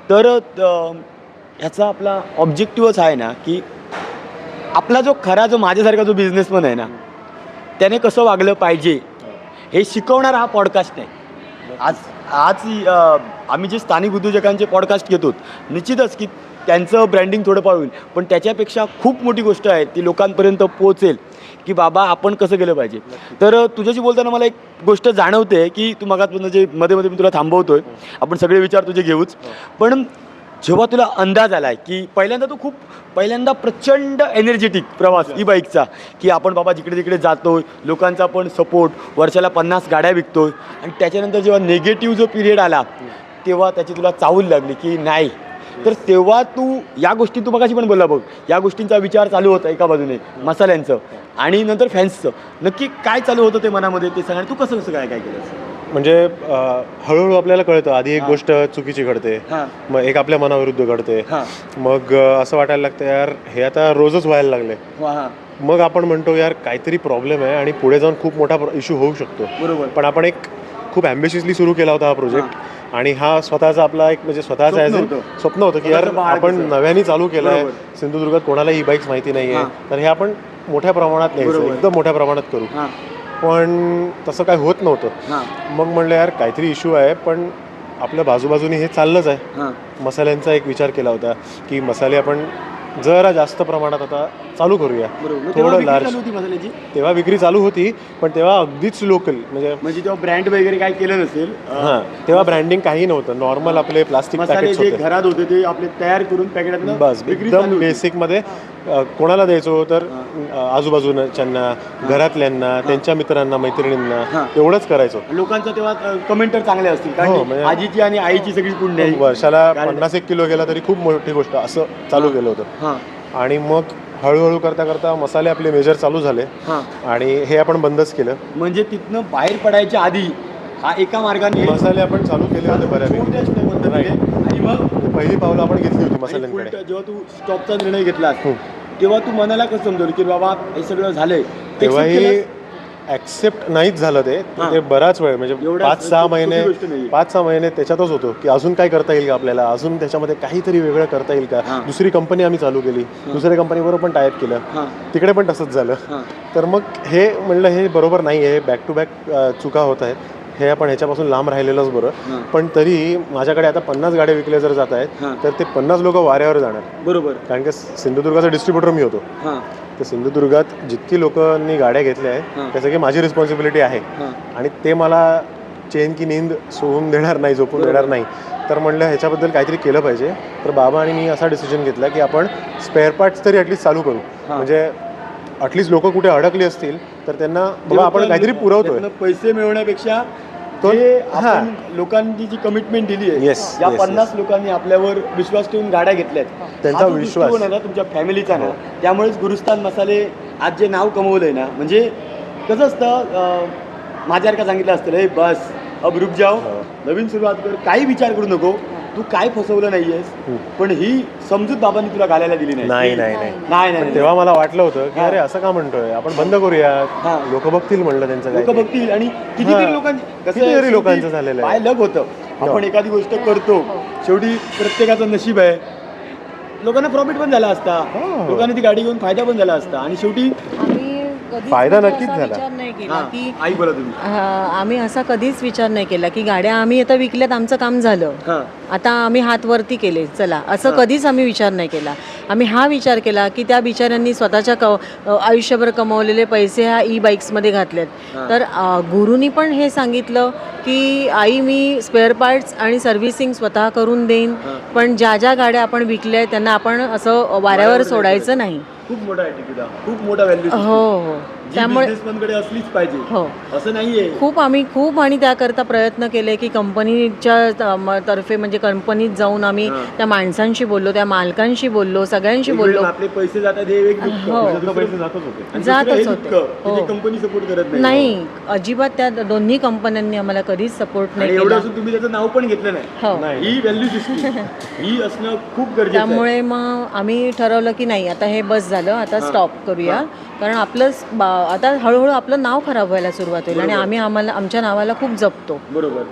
तर ह्याचा आपला ऑब्जेक्टिव्हच आहे ना की आपला जो खरा, जो माझ्यासारखा जो बिझनेसमन आहे ना, त्याने कसं वागलं पाहिजे हे शिकवणारा हा पॉडकास्ट नाही. आज आम्ही जे स्थानिक उद्योजकांचे पॉडकास्ट घेतो, निश्चितच की त्यांचं ब्रँडिंग थोडंफार होईल, पण त्याच्यापेक्षा खूप मोठी गोष्ट आहे ती लोकांपर्यंत पोहोचेल की बाबा आपण कसं केलं पाहिजे. तर तुझ्याशी बोलताना मला एक गोष्ट जाणवते की तू मगातून जे मध्ये मी तुला थांबवतोय, आपण सगळे विचार तुझे घेऊच, पण जेव्हा तुला अंदाज आला आहे की पहिल्यांदा प्रचंड एनर्जेटिक प्रवास ई बाईकचा, की आपण बाबा जिकडे तिकडे जातोय, लोकांचा पण सपोर्ट, वर्षाला 50 गाड्या विकतोय, आणि त्याच्यानंतर जेव्हा निगेटिव्ह जो पिरियड आला तेव्हा त्याची तुला चाहूल लागली की नाही, तर तेव्हा तू या गोष्टी, तू मगाशी पण बोलला बघ, या गोष्टींचा विचार चालू होता एका बाजूने मसाल्यांचं, आणि नंतर फॅन्सचं. नक्की काय चालू होतं ते मनामध्ये, ते सांगा. तू कसं काय केलं? म्हणजे हळूहळू आपल्याला कळतं, आधी एक गोष्ट चुकीची घडते, मग एक आपल्या मनाविरुद्ध घडते, मग असं वाटायला लागतं यार हे आता रोजच व्हायला लागले. मग आपण म्हणतो यार काहीतरी प्रॉब्लेम आहे आणि पुढे जाऊन खूप मोठा इश्यू होऊ शकतो. बरोबर. पण आपण एक खूप ॲम्बिशियसली सुरू केला होता हा प्रोजेक्ट, आणि हा स्वतःचा आपला एक म्हणजे स्वतःचं स्वप्न होतं की यार आपण नव्याने चालू केलं आहे, सिंधुदुर्गात कोणाला ई बाईक्स माहिती नाही आहे, तर हे आपण मोठ्या प्रमाणात न्यायचं, एकदम मोठ्या प्रमाणात करू. पण तसं काय होत नव्हतं. मग म्हणलं यार काहीतरी इश्यू आहे, पण आपल्या बाजूबाजूने हे चाललंच आहे. मसाल्यांचा एक विचार केला होता की मसाले आपण जरा जास्त प्रमाणात आता चालू करूया, थोडं लार्ज. तेव्हा विक्री चालू होती, पण तेव्हा अगदीच लोकल, म्हणजे तेव्हा ब्रँड वगैरे काय केलं नसेल. तेव्हा ब्रँडिंग काही नव्हतं, नॉर्मल आपले प्लास्टिक पॅकेट्स होते घरात होते ते आपले तयार करून पॅकेटात, बस एकदम बेसिक मध्ये. कोणाला द्यायचो तर आजूबाजूच्यांना, घरातल्यांना, त्यांच्या मित्रांना, मैत्रिणींना, एवढंच करायचो. लोकांचं तेव्हा कमेंटर चांगले असतील, कारण आजीची आणि आईची सगळी पुण्य, वर्षाला 50-1 किलो गेला तरी खूप मोठी गोष्ट, असं चालू केलं होतं. आणि मग हळूहळू करता करता मसाले आपले मेजर चालू झाले, आणि हे आपण बंदच केलं. म्हणजे तिथनं बाहेर पडायच्या आधी हा एका मार्गाने मसाले आपण चालू केले होते बऱ्यापैकी, आणि मग पहिली पावलं आपण घेतली होती मसाल्यांकडे. जेव्हा तू स्टॉपचा निर्णय घेतला तेव्हा तू मनाला कसं समजवलं की बाबा हे सगळं झालंय? तेव्हाही ॲक्सेप्ट नाहीच झालं ते बराच वेळ, म्हणजे 5-6 महिने त्याच्यातच होतो की अजून काय करता येईल का आपल्याला, अजून त्याच्यामध्ये काहीतरी वेगळं करता येईल का. दुसरी कंपनी आम्ही चालू केली, दुसऱ्या कंपनीबरोबर पण टायअप केलं, तिकडे पण तसंच झालं. तर मग हे म्हणलं हे बरोबर नाही आहे, बॅक टू बॅक चुका होत आहेत, हे आपण ह्याच्यापासून लांब राहिलेलंच बरं. पण तरी माझ्याकडे आता 50 गाड्या विकल्या जर जात आहेत, तर ते 50 लोक वाऱ्यावर जाणार. बरोबर. कारण की सिंधुदुर्गाचा डिस्ट्रीब्युटर मी होतो, तर सिंधुदुर्गात जितकी लोकांनी गाड्या घेतल्या आहेत त्या सगळी माझी रिस्पॉन्सिबिलिटी आहे, आणि ते मला चेन की नींद सोडून देणार नाही, झोपून देणार नाही. तर म्हणलं ह्याच्याबद्दल काहीतरी केलं पाहिजे. तर बाबा आणि मी असा डिसिजन घेतला की आपण स्पेअर पार्ट्स तरी ॲटलिस्ट चालू करू, म्हणजे ॲटलिस्ट लोक कुठे अडकली असतील तर त्यांना बाबा आपण काहीतरी पुरवतोय. पैसे मिळवण्यापेक्षा लोकांची जी कमिटमेंट दिली आहे, या 50 लोकांनी आपल्यावर विश्वास ठेवून गाड्या घेतल्यात, त्यांचा विश्वास तुमच्या फॅमिलीचा ना, त्यामुळेच गुरुस्थान मसाले आज जे नाव कमवलंय ना, म्हणजे कसं असतं, माझ्यासारखं सांगितलं असतं रे बस अब रुक जाओ, नवीन सुरुवात कर, काही विचार करू नको, तू काय फसवलं नाहीयेस. पण ही समजूत बाबांनी तुला घालायला दिली नाही. नाही. तेव्हा मला वाटलं होतं की अरे असं का म्हणतोय, आपण बंद करूया, लोक बघतील म्हणलं, त्यांचं लोक बघतील. आणि कितीतरी लोकांचं झालेलं आहे, लग होतं. आपण एखादी गोष्ट करतो, शेवटी प्रत्येकाचं नशीब आहे. लोकांना प्रॉफिट पण झाला असता, लोकांनी ती गाडी घेऊन फायदा पण झाला असता, आणि शेवटी कधीच फायदा म्हणजे नक्कीच असा झाला. विचार नाही केला हां, की आई बोला तुम्ही. आम्ही असा कधीच विचार नाही केला की गाड्या आम्ही आता विकल्यात, आमचं काम झालं, हां आता आम्ही हात वरती केले चला, असं कधीच आम्ही विचार नाही केला. आम्ही हा विचार केला की त्या बिचाऱ्यांनी स्वतःच्या आयुष्यभर कमवलेले पैसे ह्या ई बाईक्समध्ये घातलेत. तर गुरुनी पण हे सांगितलं की आई मी स्पेअर पार्ट्स आणि सर्व्हिसिंग स्वतः करून देईन, पण ज्या ज्या गाड्या आपण विकल्या त्यांना आपण असं वाऱ्यावर सोडायचं नाही. खूप मोठा ॲटिट्यूड आहे, खूप मोठा व्हॅल्यू. हो हो त्यामुळे बिझनेसमॅनकडे असलीच पाहिजे, हो असं नाहीये. खूप आणि त्याकरता प्रयत्न केले की कंपनीच्या तर्फे म्हणजे कंपनीत जाऊन आम्ही त्या माणसांशी बोललो, त्या मालकांशी बोललो, सगळ्यांशी एक बोललो. वेळ आपले पैसे जातात हे एक दुःख, हो. दुसरं पैसे जातच होते. आणि जातच दुसरं हे होते. दुःख की हो. ते कंपनी सपोर्ट करत नाही. नाही अजिबात त्या दोन्ही कंपन्यांनी आम्हाला कधीच सपोर्ट आणि नाही एवढं केला. असून तुम्ही त्याचं नाव पण घेतलं नाही. हो ही व्हॅल्यू सिस्टीम ही असणं खूप गरजेचं आहे. त्यामुळे मग आम्ही ठरवलं की नाही आता हे बस झालं, आता स्टॉप करूया, कारण आपलं आता हळूहळू आपलं नाव खराब व्हायला सुरुवात होईल आणि आम्ही आमच्या नावाला खूप जपतो. बरोबर.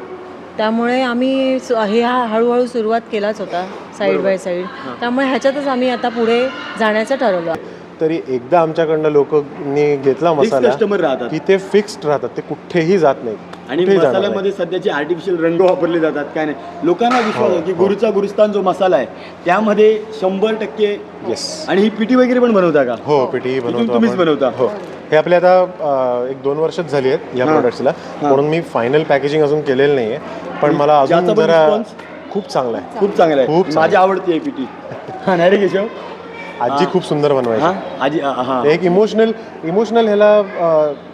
त्यामुळे आम्ही हे हळूहळू सुरुवात केलाच होता साईड बाय साईड. त्यामुळे ह्याच्यातच आम्ही आता पुढे जाण्याचं ठरवलं. तरी एकदा आमच्याकडनं लोकांनी घेतला मसाला कस्टमर राहतात की ते फिक्स्ड राहतात, ते कुठेही जात नाही. आणि मसाल्यामध्ये सध्याचे आर्टिफिशियल रंग वापरले जातात. काय नाही, लोकांना विश्वास आहे की गुरुचा गुरुस्थान जो मसाला आहे त्यामध्ये 100% येस. आणि ही पीटी वगैरे पण बनवता का? हो पीटी बनवतो तुम्हीच आपण. बनवता? हो हे आपले आता 1-2 वर्षच झाली आहेत या प्रोडक्ट्सला, म्हणून मी फायनल पॅकेजिंग अजून केलेलं नाहीये, पण मला अजून ज्याचा पण जरा response खूप चांगला आहे. खूप चांगला खूप आहे. चांगलं. माझी आवडती आहे पीटी. हा नाही रे केशव? आजी खूप सुंदर बनवायची. हा आजी हा एक इमोशनल ह्याला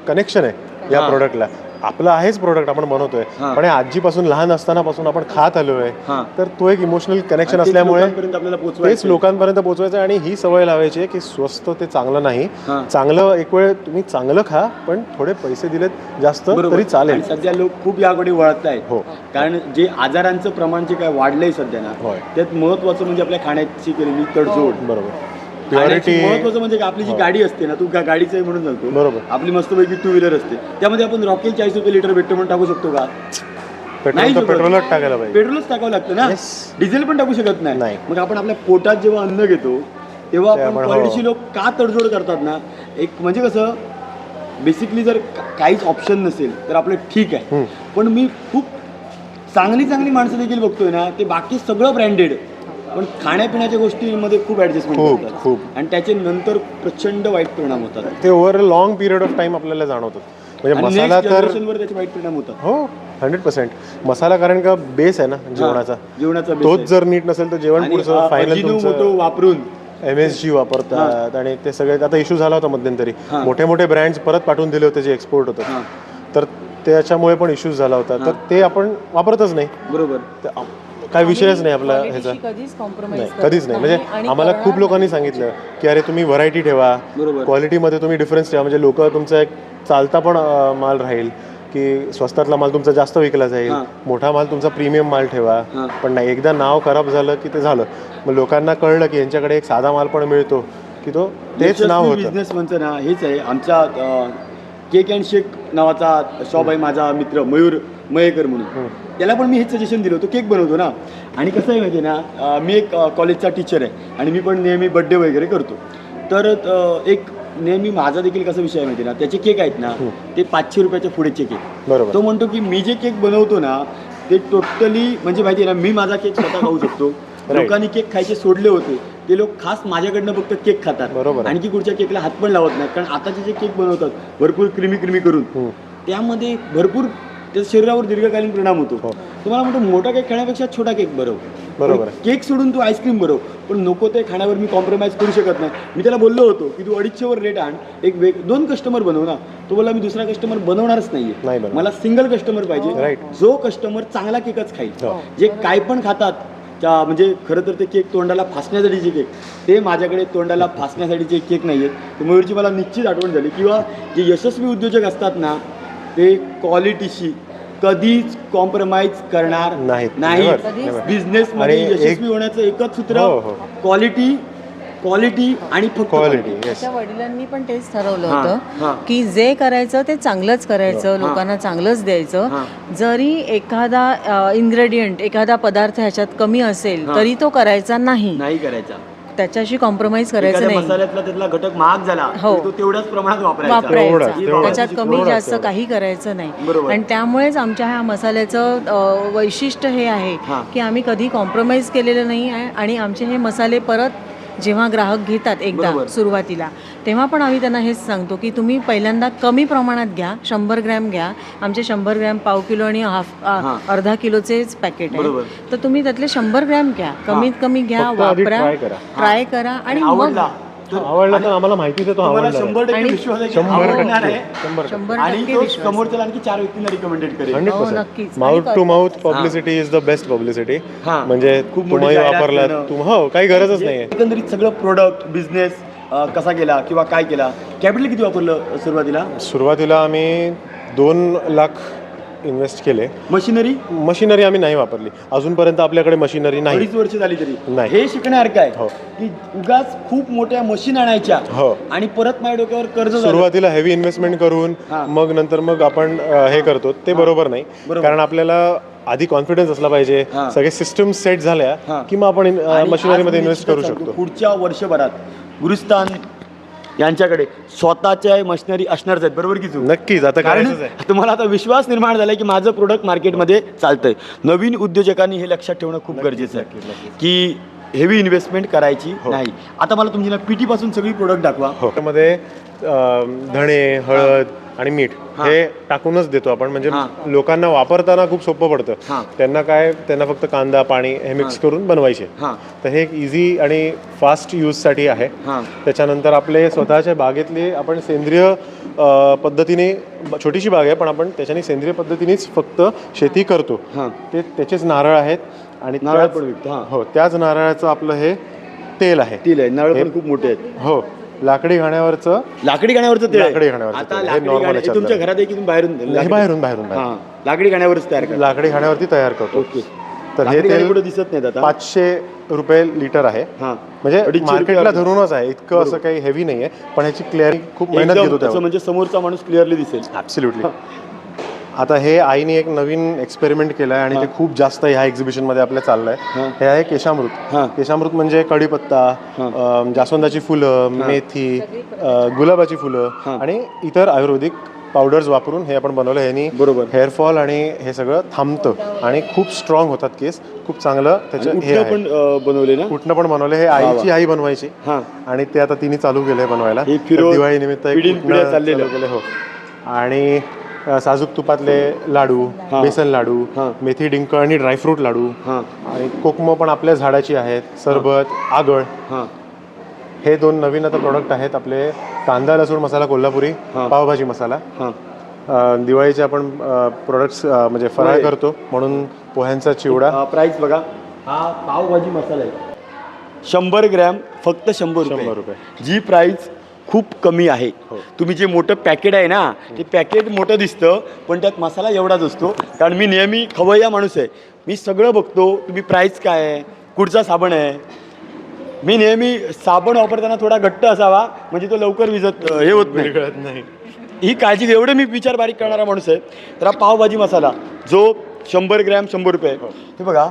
कनेक्शन आहे या प्रोडक्टला. आपलं आहेच प्रोडक्ट आपण बनवतोय, पण हे आजीपासून लहान असतानापासून आपण खात आलोय, तर तो एक इमोशनल कनेक्शन असल्यामुळे आपल्याला तेच लोकांपर्यंत पोहोचवायचं. आणि ही सवय लावायची आहे की स्वस्त ते चांगलं नाही, चांगलं एक वेळ तुम्ही चांगलं खा, पण थोडे पैसे दिलेत जास्त तरी चालेल. सध्या लोक खूप याकडे वळत आहेत. हो. कारण जे आजारांचं प्रमाण जे काय वाढलंय सध्या ना, होय. त्यात महत्वाचं म्हणजे आपल्या खाण्याची केलेली तडजोड. बरोबर. प्युरिटी महत्वाचं म्हणजे आपली जी गाडी असते ना, तू गाडीचं आहे म्हणून सांगतो, बरोबर. आपली मस्तपैकी 2 व्हीलर असते, त्यामध्ये आपण रॉकेल 40 रुपये लिटर भेटतो म्हणून टाकू शकतो का? पेट्रोलच टाकायला पाहिजे. पेट्रोलच टाकावं लागतं ना, डिझेल पण टाकू शकत नाही. मग आपण आपल्या पोटात जेव्हा अन्न घेतो तेव्हा आपण क्वालिटीची लोक का तडजोड करतात ना, एक म्हणजे कसं बेसिकली जर काहीच ऑप्शन नसेल तर आपलं ठीक आहे, पण मी खूप चांगली माणसं देखील बघतोय ना, ते बाकी सगळं ब्रँडेड, पण खाण्यापिण्याच्या गोष्टींमध्ये खूप ॲडजस्टमेंट करतात खूप. आणि त्याचे नंतर प्रचंड वाईट परिणाम होतात. ते over a long period of time आपल्याला जाणवतात. म्हणजे मसाला तर त्याचे वाईट परिणाम होतात. हो 100%. मसाला कारण का बेस आहे ना जेवणाचा, तोच जर नीट नसेल तर जेवण पुढचं फायनल तुमचं वापरून MSG वापरतात. आणि ते सगळे आता इश्यू झाला होता मध्यंतरी, मोठे ब्रँड्स परत पाठवून दिले होते जे एक्सपोर्ट होतात, तर त्याच्यामुळे पण इश्यूज झाला होता. तर ते आपण वापरतच नाही. बरोबर. काय विषयच नाही आपला ह्याचा, कधीच नाही. म्हणजे आम्हाला खूप लोकांनी सांगितलं की अरे तुम्ही व्हरायटी ठेवा, क्वालिटीमध्ये तुम्ही डिफरन्स ठेवा, म्हणजे लोक तुमचा एक चालता पण माल राहील, की स्वस्तातला माल तुमचा जास्त विकला जाईल, मोठा माल तुमचा प्रीमियम माल ठेवा. पण नाही, एकदा नाव खराब झालं की ते झालं. मग लोकांना कळलं की यांच्याकडे एक साधा माल पण मिळतो, की तो तेच नाव होतं. बिझनेस म्हणचं ना हेच आहे. आमच्या केक अँड शेक नावाचा शॉप आहे, माझा मित्र मयूर मयेकर म्हणून, त्याला पण मी हेच सजेशन दिलं होतं. केक बनवतो ना, आणि कसं आहे माहिती आहे ना, मी एक कॉलेजचा टीचर आहे आणि मी पण नेहमी बड्डे वगैरे करतो. तर एक नेहमी माझा देखील कसा विषय आहे माहिती आहे ना, त्याचे केक आहेत ना ते 500 रुपयाच्या पुढेचे केक. बरोबर. तो म्हणतो की मी जे केक बनवतो ना ते टोटली म्हणजे माहिती आहे ना, मी माझा केक स्वतः खाऊ शकतो. लोकांनी केक खायचे सोडले होते, ते लोक खास माझ्याकडनं फक्त केक खातात, आणखी कुठच्या केकला हात पण लावत नाहीत. कारण आताचे जे केक बनवतात भरपूर क्रिमी करून, त्यामध्ये भरपूर त्याच्या शरीरावर दीर्घकालीन परिणाम होतो. तुम्हाला म्हणतो मोठा केक खाण्यापेक्षा छोटा केक बरोबर. केक सोडून तू आईस्क्रीम बरोबर, पण नको ते खाण्यावर मी कॉम्प्रोमाइज करू शकत नाही. मी त्याला बोललो होतो की तू 250वर रेट आण, 2 कस्टमर बनव ना. तो बोला मी दुसरा कस्टमर बनवणारच नाहीये, मला सिंगल कस्टमर पाहिजे, जो कस्टमर चांगला केकच खाईल. जे काय पण खातात म्हणजे खरं तर ते केक तोंडाला फासण्यासाठीचे केक, ते माझ्याकडे तोंडाला फासण्यासाठीचे केक नाही आहेत. मयूरची मला निश्चित आठवण झाली. किंवा जे यशस्वी उद्योजक असतात ना, ते क्वालिटीशी कधीच कॉम्प्रोमाइज करणार नाही. बिझनेसमध्ये यशस्वी होण्याचं एकच सूत्र क्वालिटी आणि फक्त क्वालिटी. त्याच्या वडिलांनी पण तेच ठरवलं होतं की जे करायचं ते चांगलंच करायचं, लोकांना चांगलंच द्यायचं. जरी एखादा इन्ग्रेडियंट, एखादा पदार्थ ह्याच्यात कमी असेल तरी तो करायचा नाही करायचा. त्याच्याशी कॉम्प्रोमाइज करायचं एखाद्या नाही. मसाल्यातला त्यातला घटक महाग झाला हो. तरी तो तेवढ्याच प्रमाणात वापरायचा. वापरायचा, त्याच्यात कमी तेवढंच, जास्त तेवढंच. काही करायचं नाही. बरोबर. आणि त्यामुळेच आमच्या ह्या मसाल्याचं वैशिष्ट्य हे आहे हां. की आम्ही कधी कॉम्प्रोमाइज केलेलं नाही आहे. आणि आमचे हे मसाले परत जेव्हा ग्राहक घेतात एकदा बरोबर. सुरुवातीला, तेव्हा पण आम्ही त्यांना हेच सांगतो की तुम्ही पहिल्यांदा कमी प्रमाणात घ्या, 100 ग्रॅम घ्या. आमचे 100 ग्रॅम, पाव किलो आणि अर्धा किलोचेच पॅकेट बरोबर. आहे. तर तुम्ही त्यातले 100 ग्रॅम घ्या, कमीत कमी घ्या, फक्त आधी वापरा, try करा. ट्राय करा आणि मग आवडला तर आवडला तर आम्हाला माहितीच आहे तो तुम्हाला आवडला 100% आणि विश्वास आहे की 100% आवडणार आहे. 100% आणि 100% तो विश्वास. समोरच्याला आणखी 4 व्यक्तींना रिकमेंडेड करेल. 100%. नक्कीच. माउथ आणि to mouth publicity is the best publicity. हां. म्हणजे खूप मोठी तुम्ही जाहिरात वापरला करणं. हो काही गरजच नाहीये. एकंदरीत सगळं प्रोडक्ट बिझनेस कसा केला किंवा काय केला, कॅपिटल किती वापरलं सुरुवातीला? सुरुवातीला आम्ही 2 लाख इन्व्हेस्ट केले. मशिनरी मशिनरी आम्ही नाही वापरली अजूनपर्यंत, आपल्याकडे मशिनरी नाही. 2.5 वर्ष झाली तरी नाही. हे शिकण्यासारखं आहे हो. की उगाच खूप मोठ्या मशीन आणायच्या हो. आणि परत माझ्या डोक्यावर कर्ज झालं. सुरुवातीला हेवी इन्व्हेस्टमेंट करून हां. मग नंतर मग आपण हे करतो ते बरोबर नाही. बरोबर. कारण आपल्याला आधी कॉन्फिडन्स असला पाहिजे, हां. सगळे सिस्टम सेट झाल्या हां. की मग आपण आणि मशिनरीमध्ये आज मी इन्व्हेस्ट करू निश्चितच सांगतो, शकतो. पुढच्या वर्षभरात गुरुस्थान यांच्याकडे स्वतःच्या मशिनरी असणारच आहेत, बरोबर की चूक? नक्कीच आता कारण करायचंच आहे. तुम्हाला आता विश्वास निर्माण झालाय की माझं प्रोडक्ट मार्केटमध्ये चालतंय. नवीन उद्योजकांनी हे लक्षात ठेवणं खूप गरजेचं आहे की हेवी इन्व्हेस्टमेंट करायची नाही. आता मला तुमची ना पीटी पासून सगळी प्रोडक्ट दाखवा. हो. त्यामध्ये धणे, हळद आणि मीठ हे टाकूनच देतो आपण. म्हणजे हां. लोकांना वापरताना खूप सोपं पडतं. हां. त्यांना फक्त कांदा, पाणी हे मिक्स करून बनवायचे. हां. तर हे एक इझी आणि फास्ट यूजसाठी आहे. हां. त्याच्यानंतर आपले स्वतःच्या बागेतले आपण सेंद्रिय पद्धतीने, छोटीशी बाग आहे पण आपण त्याच्याने सेंद्रिय पद्धतीनेच फक्त शेती करतो. हां. त्याचेच नारळ आहेत आणि नारळ त्याच- पण विकतो. हां. हो, त्याच नारळाचं आपलं हे तेल आहे. तेल आहे, नारळ हे- पण खूप मोठे आहेत. हो, लाकडी घाण्यावरचं. लाकडी गाण्यावरचं तेल आहे. लाकडी घाण्यावरचं आता तेल. हे लाकडी normal गाणे याच्यातलं तुमच्या आहे. घरात आहे की तुम्ही बाहेरून हे बाहेरून हां, लाकडी गाण्यावरच तयार करा. लाकडी घाण्यावरती तयार करतो. ओके. तर हे लाकडी गाणे तेल कुठे दिसत नाहीत आता. 500 रुपये लिटर आहे. हां. म्हणजे 250 मार्केटला रुपये धरूनच आहे. इतकं असं काही हेवी नाहीये, पण ह्याची क्लिअरिंग खूप मेहनत एकदम घेतो असं त्यावर. म्हणजे समोरचा माणूस क्लिअरली दिसेल. ॲब्सोल्युटली. आता हे आईने एक नवीन एक्सपेरिमेंट केलं आहे आणि ते खूप जास्त ह्या एक्झिबिशनमध्ये आपल्या चाललं आहे. हां. हे आहे केशामृत. हां. केशामृत म्हणजे कढीपत्ता, जास्वंदाची फुलं, मेथी, गुलाबाची फुलं हां. आणि इतर आयुर्वेदिक पावडर्स वापरून हे आपण बनवलं. ह्यानी बरोबर. हेअरफॉल आणि हे सगळं थांबतं आणि खूप स्ट्रॉंग होतात केस. खूप चांगलं त्याचं हे उठणं आहे. पण बनवले ना. कुठनं पण बनवले. हे आईची आई बनवायची हां. आणि ते आता तिने चालू केलंय बनवायला. हे तर फिरोज दिवाळी निमित्त एक पिढीन कुटणं पिढ्या चाललेलं. चालू केलंय. हो. आणि साजूक तुपातले लाडू, हां. बेसन लाडू, हां. मेथी डिंक आणि ड्रायफ्रूट लाडू हां. आणि कोकमो पण आपल्या झाडाची आहेत. सरबत, आगळ, हां. हे 2 नवीन आता प्रोडक्ट आहेत आपले. कांदा लसूण मसाला कोल्हापुरी, हां. पावभाजी मसाला. हां. दिवाळीचे आपण प्रोडक्ट्स म्हणजे फराळ होय. करतो म्हणून पोह्यांचा चिवडा. प्राइस बघा, हा पावभाजी मसाला आहे 100 ग्रॅम फक्त 100 रुपये. जी प्राइस खूप कमी आहे. हो. तुम्ही जे मोठं पॅकेट आहे ना, ते पॅकेट मोठं दिसतं पण त्यात मसाला एवढाच असतो. कारण मी नेहमी खवय्या माणूस आहे, मी सगळं बघतो. तुम्ही प्राइस काय आहे, कुठचा साबण आहे. मी नेहमी साबण वापरताना थोडा घट्ट असावा म्हणजे तो लवकर विजत हे होत नाही. कळत नाही. ही काळजी एवढे मी विचार बारीक करणारा माणूस आहे. तर हा पावभाजी मसाला जो 100 ग्रॅम 100 रुपये. हे बघा,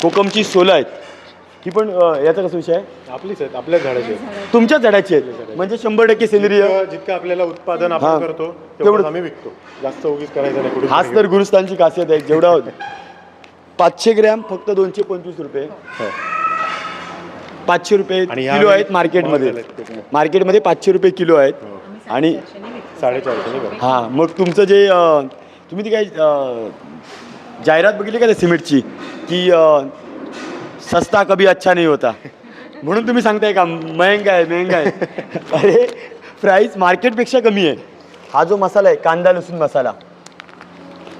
कोकमची सोलं आहेत, ही पण याचा कसा विषय आहे, आपलीच आहेत, आपल्या झाडाची आहेत. तुमच्याच झाडाची आहेत म्हणजे 100% सेंद्रिय. जितकं आपल्याला उत्पादन आपण हां. करतो तेवढं- तेवढं आम्ही विकतो. जास्त उगीच करायचं नाही कुठे. हाच तर गुरुस्थानची खासियत आहे. जेवढा 500 ग्रॅम फक्त 225 रुपये. 500 रुपये आणि किलो आहेत मार्केटमध्ये. मार्केटमध्ये 500 रुपये किलो आहेत. आणि 450. हां, मग तुमचं जे तुम्ही ती काय जाहिरात बघितली का त्या सिमेंटची की सस्ता कभी अच्छा नहीं होता, म्हणून तुम्ही सांगताय का महंगा आहे महंगा आहे. अरे प्राईस मार्केटपेक्षा कमी आहे. हा जो मसाला आहे कांदा लसूण मसाला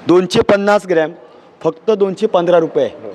250 ग्रॅम फक्त 215 रुपये आहे.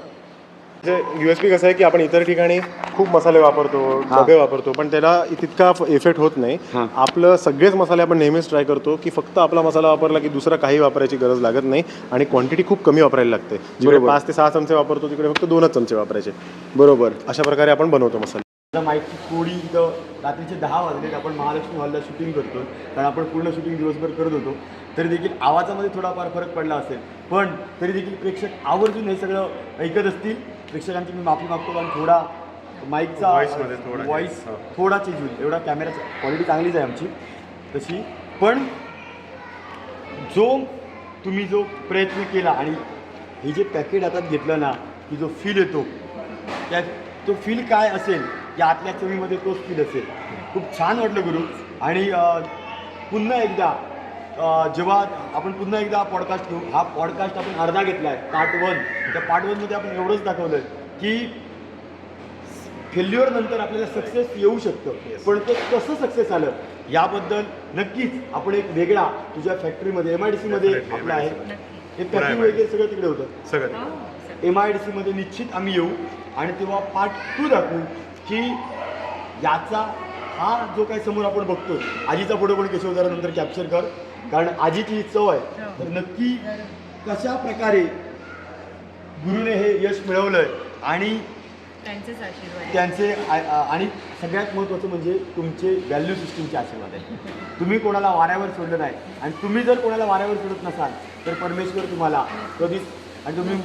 USB कसं आहे की आपण इतर ठिकाणी खूप मसाले वापरतो, डबे वापरतो, पण त्याला तितका इफेक्ट होत नाही. हां. आपलं सगळेच मसाले आपण नेहमीच ट्राय करतो की फक्त आपला मसाला वापरला की दुसरा काही वापरायची गरज लागत नाही आणि क्वांटिटी खूप कमी वापरायला लागते. जिकडे 5 ते 6 चमचे वापरतो तिकडे फक्त 2च चमचे वापरायचे. बरोबर. अशा प्रकारे आपण बनवतो मसाले. माहिती थोडी इथं रात्रीचे 10 वाजलेत, आपण महालक्ष्मी हॉलला शूटिंग करतो कारण आपण पूर्ण शूटिंग दिवसभर करत होतो. तरी देखील आवाजामध्ये थोडाफार फरक पडला असेल, पण तरी देखील प्रेक्षक आवर्जून हे सगळं ऐकत असतील. प्रेक्षकांची मी माफी मागतो कारण थोडा माईकचा Voice मध्ये थोडा व्हॉइस हा. थोडा चेंज होईल. एवढा कॅमेराची क्वालिटी चांगलीच आहे आमची तशी, पण तुम्ही जो प्रयत्न केला आणि हे जे पॅकेट हातात घेतलं ना की जो फील येतो त्या तो फील काय असेल या आतल्या चवीमध्ये तोच फील असेल. खूप छान वाटलं गुरु. आणि पुन्हा एकदा जेव्हा आपण पुन्हा एकदा पॉडकास्ट घेऊ, हा पॉडकास्ट आपण अर्धा घेतला आहे पार्ट 1. त्या पार्ट 1मध्ये आपण एवढंच दाखवलं की फेल्युअर नंतर आपल्याला सक्सेस येऊ शकतं, पण ते कसं सक्सेस आलं याबद्दल नक्कीच आपण एक वेगळा तुझ्या फॅक्टरीमध्ये MIDC मध्ये Definitely, आपलं आहे MIDC हे पॅकिंग वगैरे सगळं तिकडे होतं. सगळं MIDC मध्ये निश्चित आम्ही येऊ आणि तेव्हा पार्ट 2 दाखवू की याचा हा जो काही समोर आपण बघतो. आजीचा फोटो पण केशव जरा नंतर कॅप्चर कर, कारण आजीची चव आहे. तर नक्की कशा प्रकारे गुरुने हे यश मिळवलंय आणि त्यांचेच आशीर्वाद. त्यांचे आणि सगळ्यात महत्त्वाचं म्हणजे तुमचे व्हॅल्यू सिस्टीमचे आशीर्वाद आहे. तुम्ही कोणाला वाऱ्यावर सोडलं नाही आणि तुम्ही जर कोणाला वाऱ्यावर सोडत नसाल तर परमेश्वर तुम्हाला कधीच. आणि तुम्ही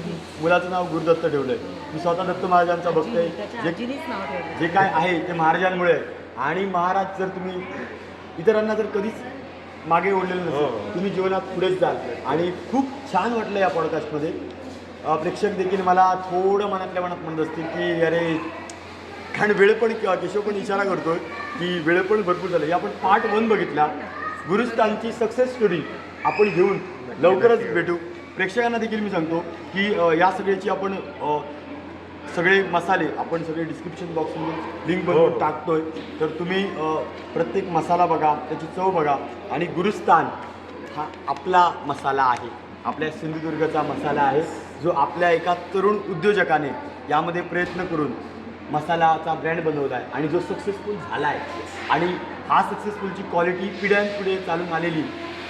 मुलाचं नाव गुरुदत्त ठेवलं आहे. मी स्वतः दत्त महाराजांचा भक्त आहे. जे काय आहे ते महाराजांमुळे आहे. आणि महाराज जर तुम्ही इतरांना जर कधीच मागे ओढलेलं नसेल तुम्ही जीवनात पुढेच जाल. आणि खूप छान वाटलं या पॉडकास्टमध्ये. प्रेक्षक देखील मला थोडं मनातल्या मनात म्हणत असतील की अरे, कारण वेळ पण केशव पण इशारा करतोय की वेळ पण भरपूर झालं. या आपण पार्ट 1 बघितला. गुरुस्थानची सक्सेस स्टोरी आपण घेऊन लवकरच भेटू. प्रेक्षकांना देखील मी सांगतो की या सगळ्याची आपण सगळे मसाले आपण सगळे डिस्क्रिप्शन बॉक्समध्ये लिंक बनवून टाकतोय. तर तुम्ही प्रत्येक मसाला बघा, त्याची चव बघा. आणि गुरुस्थान हा आपला मसाला आहे, आपल्या सिंधुदुर्गचा मसाला आहे, जो आपल्या एका तरुण उद्योजकाने यामध्ये प्रयत्न करून मसालाचा ब्रँड बनवला आहे आणि जो सक्सेसफुल झाला आहे. आणि हा सक्सेसफुलची क्वालिटी पिढ्यानपुढे चालून आलेली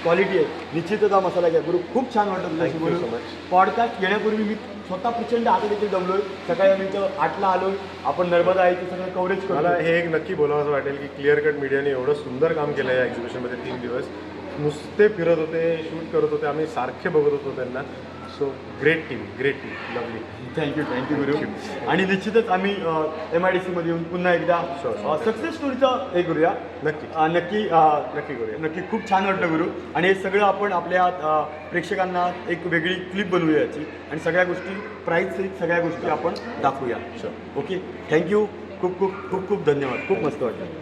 क्वालिटी आहे. निश्चितच हा मसाला घ्या गुरु. खूप छान वाटतं तुझ्याशी बोलून. पॉडकास्ट घेण्यापूर्वी मी स्वतः प्रचंड आता देखील दमलोय. सकाळी आम्ही इथं 8ला आलो. आपण नर्मदा आहे ते सगळं कव्हरेज मला करतो. हे एक नक्की बोलावं वाटेल की क्लिअर कट मीडियाने एवढं सुंदर काम केलं या एक्झिबिशनमध्ये. 3 दिवस नुसते फिरत होते, शूट करत होते, आम्ही सारखे बघत होतो त्यांना. So great team, lovely. Thank you गुरु. आणि निश्चितच आम्ही MIDC मध्ये येऊन पुन्हा एकदा सक्सेस स्टोरीचं हे करूया. नक्की करूया. नक्की. खूप छान वाटलं गुरु. आणि हे सगळं आपण आपल्या प्रेक्षकांना एक वेगळी क्लिप बनवूया याची आणि सगळ्या गोष्टी प्राईज सहित सगळ्या गोष्टी आपण दाखवूया. Okay, thank you. खूप खूप खूप खूप धन्यवाद. खूप मस्त वाटलं.